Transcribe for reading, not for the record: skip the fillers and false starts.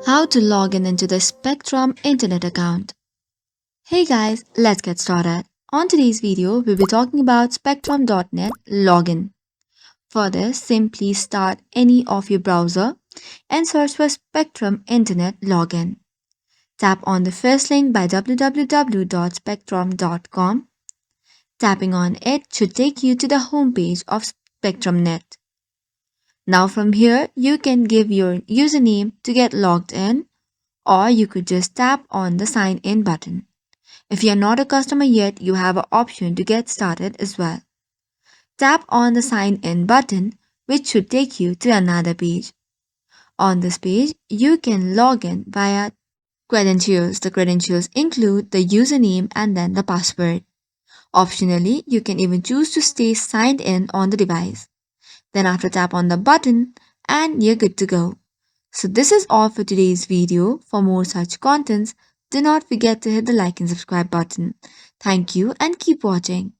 How to log in into the Spectrum internet account. Hey guys, let's get started. On today's video, we'll be talking about Spectrum.net login. For this, simply start any of your browser and search for Spectrum Internet Login. Tap on the first link by www.spectrum.com. Tapping on it should take you to the homepage of SpectrumNet. Now from here, you can give your username to get logged in, or you could just tap on the sign in button. If you're not a customer yet, you have an option to get started as well. Tap on the sign in button, which should take you to another page. On this page, you can log in via credentials. The credentials include the username and then the password. Optionally, you can even choose to stay signed in on the device. Then after tap on the button and you're good to go. So this is all for today's video. For more such contents, do not forget to hit the like and subscribe button. Thank you and keep watching.